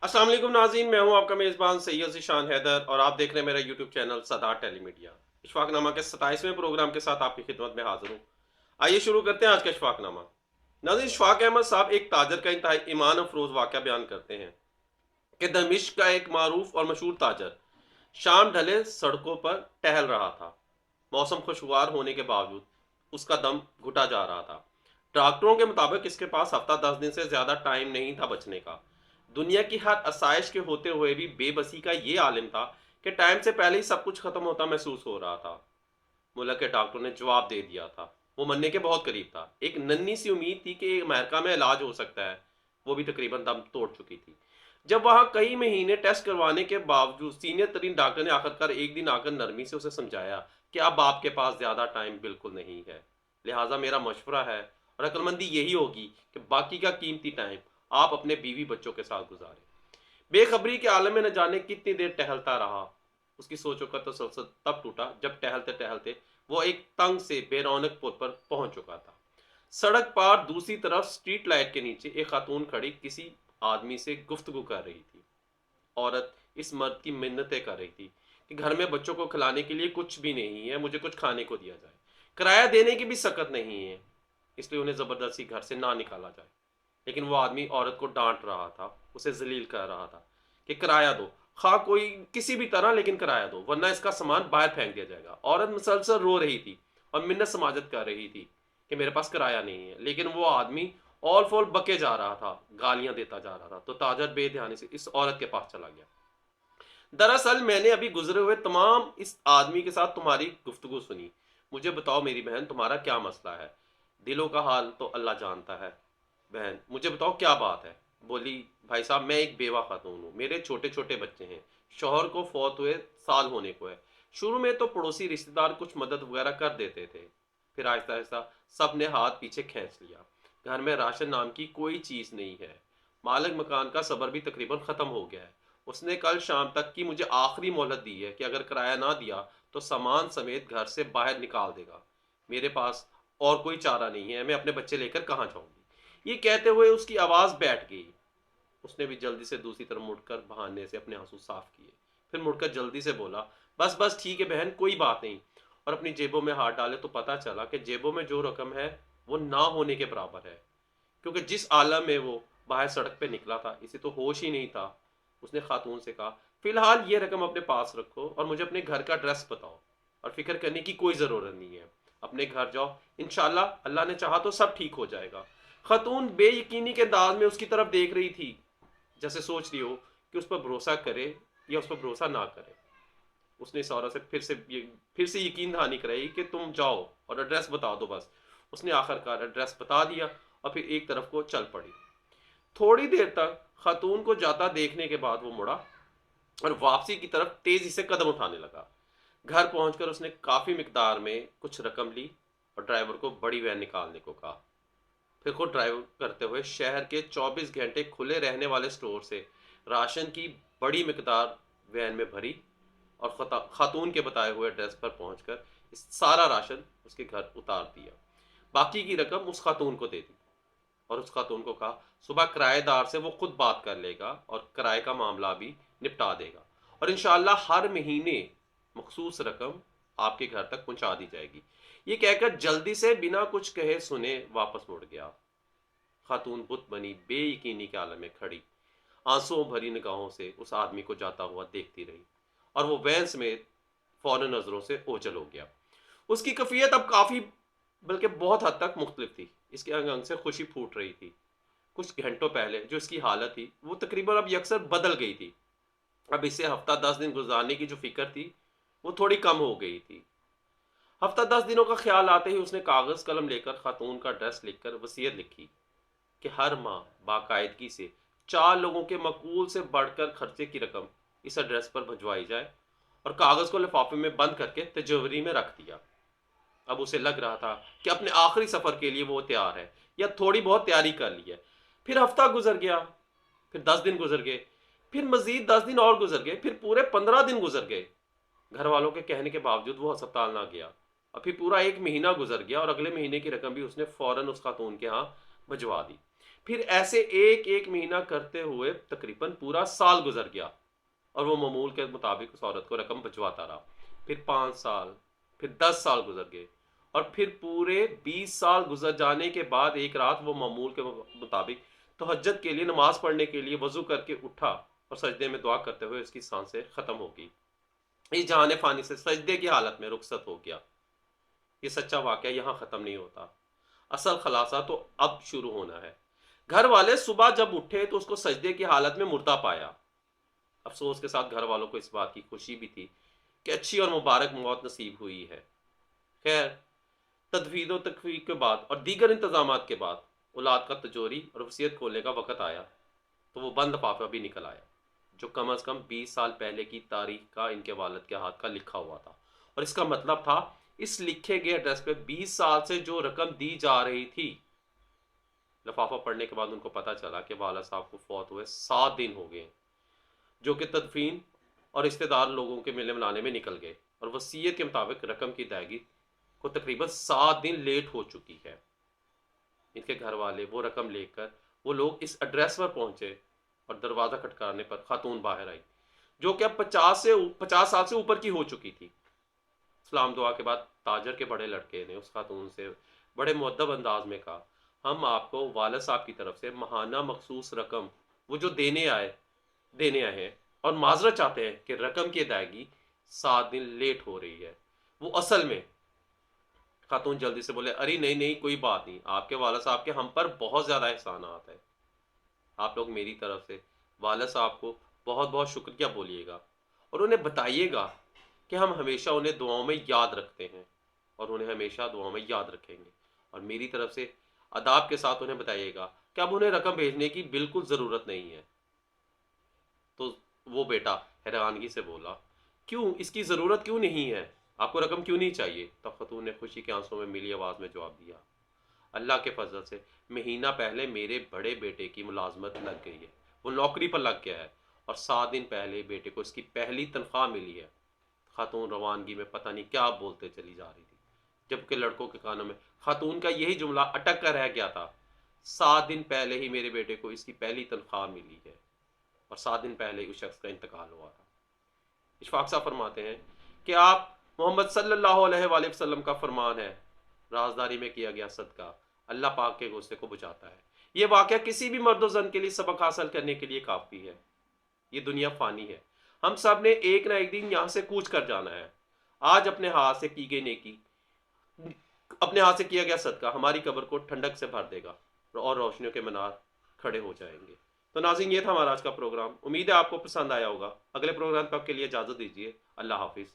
अस्सलाम वालेकुम नाज़रीन, मैं हूं आपका मेज़बान सैयद ज़ीशान हैदर और आप देख रहे हैं मेरा यूट्यूब चैनल सदार टेलीमीडिया। इशफाकनामा के 27वें प्रोग्राम के साथ आपकी खिदमत में हाजिर हूं। आइए शुरू करते हैं आज का इशफाकनामा। नाज़रीन, इशफाक अहमद साहब एक ताजर का इंतहाई ईमान अफरोज़ वाक़या बयान करते हैं कि दमिश्क का एक मारूफ और मशहूर ताजर शाम ढले सड़कों पर टहल रहा था। मौसम खुशगवार होने के बावजूद उसका दम घुटा जा रहा था। डॉक्टरों के मुताबिक इसके पास हफ्ता 10 दिन से ज्यादा टाइम नहीं था बचने का। दुनिया की हर आसाइश के होते हुए भी बेबसी का ये आलिम था कि टाइम से पहले ही सब कुछ खत्म होता महसूस हो रहा था। मुल्क के डॉक्टरों ने जवाब दे दिया था। वो मरने के बहुत करीब था। एक नन्ही सी उम्मीद थी कि अमेरिका में इलाज हो सकता है, वो भी तकरीबन दम तोड़ चुकी थी। जब वहां कई महीने टेस्ट करवाने के बावजूद सीनियर तरीन डॉक्टर ने आखिरकार एक दिन आकर नरमी से उसे समझाया कि अब आपके पास ज़्यादा टाइम बिल्कुल नहीं है, लिहाजा मेरा मशवरा है और अक्लमंदी यही होगी कि बाकी का कीमती टाइम आप अपने बीवी बच्चों के साथ गुजारें। बेखबरी के आलम में न जाने कितनी देर टहलता रहा। उसकी सोचों का तसलसल तब टूटा जब टहलते टहलते वो एक तंग से बेरौनक पुल पर पहुंच चुका था। सड़क पार दूसरी तरफ स्ट्रीट लाइट के नीचे एक खातून खड़ी किसी आदमी से गुफ्तगू कर रही थी। औरत इस मर्द की मिन्नतें कर रही थी कि घर में बच्चों को खिलाने के लिए कुछ भी नहीं है, मुझे कुछ खाने को दिया जाए, किराया देने की भी सकत नहीं है, इसलिए उन्हें ज़बरदस्ती घर से ना निकाला जाए। लेकिन वो आदमी औरत को डांट रहा था, उसे जलील कर रहा था कि किराया दो, खा कोई किसी भी तरह, लेकिन किराया दो वरना इसका सामान बाहर फेंक दिया जाएगा। औरत मुसलसल रो रही थी और मिन्नत समाजत कर रही थी कि मेरे पास किराया नहीं है, लेकिन वो आदमी ऑल फोल बके जा रहा था, गालियां देता जा रहा था। तो ताजर बेध्यानी से इस औरत के पास चला गया। दरअसल मैंने अभी गुजरे हुए तमाम इस आदमी के साथ तुम्हारी गुफ्तगू सुनी। मुझे बताओ मेरी बहन, तुम्हारा क्या मसला है? दिलों का हाल तो अल्लाह जानता है। बहन, मुझे बताओ क्या बात है? बोली, भाई साहब मैं एक बेवा खातून हूँ, मेरे छोटे छोटे बच्चे हैं, शौहर को फौत हुए साल होने को है। शुरू में तो पड़ोसी रिश्तेदार कुछ मदद वगैरह कर देते थे, फिर आहिस्ता आहिस्ता सब ने हाथ पीछे खींच लिया। घर में राशन नाम की कोई चीज़ नहीं है। मालिक मकान का सबर भी तकरीबन ख़त्म हो गया है। उसने कल शाम तक की मुझे आखिरी मोहलत दी है कि अगर किराया ना दिया तो सामान समेत घर से बाहर निकाल देगा। मेरे पास और कोई चारा नहीं है, मैं अपने बच्चे लेकर कहाँ जाऊंगी? ये कहते हुए उसकी आवाज़ बैठ गई। उसने भी जल्दी से दूसरी तरफ मुड़कर बहाने से अपने आंसू साफ किए। फिर मुड़कर जल्दी से बोला, बस बस ठीक है बहन, कोई बात नहीं। और अपनी जेबों में हाथ डाले तो पता चला कि जेबों में जो रकम है वो ना होने के बराबर है, क्योंकि जिस आलम में वो बाहर सड़क पे निकला था इसे तो होश ही नहीं था। उसने खातून से कहा, फिलहाल ये रकम अपने पास रखो और मुझे अपने घर का एड्रेस बताओ, और फिक्र करने की कोई ज़रूरत नहीं है। अपने घर जाओ, इंशाल्लाह अल्लाह ने चाहा तो सब ठीक हो जाएगा। खातून बेयकीनी के अंदाज में उसकी तरफ देख रही थी, जैसे सोच रही हो कि उस पर भरोसा करे या उस पर भरोसा ना करे। उसने इस औरत से फिर से यकीन दहानी कराई कि तुम जाओ और एड्रेस बता दो बस। उसने आखिरकार एड्रेस बता दिया और फिर एक तरफ को चल पड़ी। थोड़ी देर तक खातून को जाता देखने के बाद वो मुड़ा और वापसी की तरफ तेजी से कदम उठाने लगा। घर पहुंचकर उसने काफी मिकदार में कुछ रकम ली और ड्राइवर को बड़ी वैन निकालने को कहा। फिर खुद ड्राइव करते हुए शहर के 24 घंटे खुले रहने वाले स्टोर से राशन की बड़ी मिकदार वैन में भरी और खातून के बताए हुए एड्रेस पर पहुंचकर इस सारा राशन उसके घर उतार दिया। बाकी की रकम उस खातून को दे दी और उस खातून को कहा सुबह किराएदार से वो खुद बात कर लेगा और किराए का मामला भी निपटा देगा, और इंशाल्लाह हर महीने मखसूस रकम आपके घर तक पहुंचा दी जाएगी। ये कहकर जल्दी से बिना कुछ कहे सुने वापस मुड़ गया। खातून बुत बनी बेयकीनी के आलम में खड़ी आंसुओं भरी निगाहों से उस आदमी को जाता हुआ देखती रही और वो वैन समेत फौरन नजरों से ओझल हो गया। उसकी कफियत अब काफी, बल्कि बहुत हद तक मुख्तलिफ थी। इसके अंग अंग से खुशी फूट रही थी। कुछ घंटों पहले जो इसकी हालत थी वो तकरीबन अब यकसर बदल गई थी। अब इसे हफ्ता 10 दिन गुजारने की जो फिक्र थी वो थोड़ी कम हो गई थी। हफ्ता 10 दिनों का ख्याल आते ही उसने कागज कलम लेकर खातून का एड्रेस लिखकर वसीयत लिखी कि हर माह बाकायदगी से 4 लोगों के मकबूल से बढ़कर खर्चे की रकम इस एड्रेस पर भिजवाई जाए, और कागज को लिफाफे में बंद करके तिजोरी में रख दिया। अब उसे लग रहा था कि अपने आखिरी सफर के लिए वो तैयार है या थोड़ी बहुत तैयारी कर ली है। फिर हफ्ता गुजर गया, फिर 10 दिन गुजर गए, फिर मजीद 10 दिन और गुजर गए, फिर पूरे 15 दिन गुजर गए। घर वालों के कहने के बावजूद वो अस्पताल ना गया। और फिर पूरा एक महीना गुजर गया और अगले महीने की रकम भी उसने फौरन उस खातून के यहाँ भिजवा दी। پھر ایسے ایک ایک مہینہ کرتے ہوئے تقریباً پورا سال گزر گیا، اور وہ معمول کے مطابق اس عورت کو رقم بھجواتا رہا۔ پھر 5 سال، پھر 10 سال گزر گئے، اور پھر پورے 20 سال گزر جانے کے بعد ایک رات وہ معمول کے مطابق تہجد کے لیے نماز پڑھنے کے لیے وضو کر کے اٹھا، اور سجدے میں دعا کرتے ہوئے اس کی سانسیں ختم ہو گئی۔ اس جہان فانی سے سجدے کی حالت میں رخصت ہو گیا۔ یہ سچا واقعہ یہاں ختم نہیں ہوتا، اصل خلاصہ تو اب شروع ہونا ہے۔ گھر والے صبح جب اٹھے تو اس کو سجدے کی حالت میں مردہ پایا۔ افسوس کے ساتھ گھر والوں کو اس بات کی خوشی بھی تھی کہ اچھی اور مبارک موت نصیب ہوئی ہے۔ خیر، تدفین و تکفین کے بعد اور دیگر انتظامات کے بعد اولاد کا تجوری اور وصیت کھولنے کا وقت آیا، تو وہ بند لفافہ بھی نکل آیا جو کم از کم 20 سال پہلے کی تاریخ کا ان کے والد کے ہاتھ کا لکھا ہوا تھا، اور اس کا مطلب تھا اس لکھے گئے ایڈریس پہ 20 سال سے جو رقم دی جا رہی تھی۔ لفافہ پڑھنے کے بعد ان کو پتا چلا کہ والد صاحب کو فوت ہوئے 7 دن ہو گئے، جو کہ تدفین اور رشتہ دار لوگوں کے ملنے ملانے میں نکل گئے، اور وصیت کے مطابق رقم کی ادائیگی کو تقریباً 7 دن لیٹ ہو چکی ہے۔ ان کے گھر والے وہ رقم لے کر وہ لوگ اس ایڈریس پر پہنچے، اور دروازہ کھٹکانے پر خاتون باہر آئی، جو کہ اب 50 سال سے اوپر کی ہو چکی تھی۔ سلام دعا کے بعد تاجر کے بڑے لڑکے نے اس خاتون سے بڑے مؤدب انداز میں کہا، ہم آپ کو والد صاحب کی طرف سے ماہانہ مخصوص رقم وہ جو دینے آئے ہیں، اور معذرت چاہتے ہیں کہ رقم کی ادائیگی 7 دن لیٹ ہو رہی ہے۔ وہ اصل میں خاتون جلدی سے بولے، ارے نہیں نہیں، کوئی بات نہیں، آپ کے والد صاحب کے ہم پر بہت زیادہ احسانات ہے، آپ لوگ میری طرف سے والد صاحب کو بہت بہت شکریہ بولیے گا، اور انہیں بتائیے گا کہ ہم ہمیشہ انہیں دعاؤں میں یاد رکھتے ہیں، اور انہیں ہمیشہ دعاؤں میں یاد رکھیں گے۔ اور میری طرف سے اداب کے ساتھ انہیں بتائیے گا کہ اب انہیں رقم بھیجنے کی بالکل ضرورت نہیں ہے۔ تو وہ بیٹا حیرانگی سے بولا، کیوں، اس کی ضرورت کیوں نہیں ہے؟ آپ کو رقم کیوں نہیں چاہیے؟ تب خاتون نے خوشی کے آنسوں میں ملی آواز میں جواب دیا، اللہ کے فضل سے مہینہ پہلے میرے بڑے بیٹے کی ملازمت لگ گئی ہے، وہ نوکری پر لگ گیا ہے، اور 7 دن پہلے بیٹے کو اس کی پہلی تنخواہ ملی ہے۔ خاتون روانگی میں پتہ نہیں کیا بولتے چلی جا رہی تھی، جبکہ لڑکوں کے کانوں میں خاتون کا یہی جملہ اٹک کر رہ گیا تھا، 7 دن پہلے ہی میرے بیٹے کو اس کی پہلی تنخواہ ملی ہے، اور 7 دن پہلے اس شخص کا انتقال ہوا تھا۔ اشفاق صاحب فرماتے ہیں کہ آپ محمد صلی اللہ علیہ وآلہ وسلم کا فرمان ہے، رازداری میں کیا گیا صدقہ اللہ پاک کے غصے کو بجھاتا ہے۔ یہ واقعہ کسی بھی مرد و زن کے لیے سبق حاصل کرنے کے لیے کافی ہے۔ یہ دنیا فانی ہے، ہم سب نے ایک نہ ایک دن یہاں سے کوچ کر جانا ہے۔ آج اپنے ہاتھ سے کی گئی نیکی، اپنے ہاتھ سے کیا گیا صدقہ ہماری قبر کو ٹھنڈک سے بھر دے گا، اور روشنیوں کے منار کھڑے ہو جائیں گے۔ تو ناظرین، یہ تھا ہمارا آج کا پروگرام، امید ہے آپ کو پسند آیا ہوگا۔ اگلے پروگرام تک کے لیے اجازت دیجیے، اللہ حافظ۔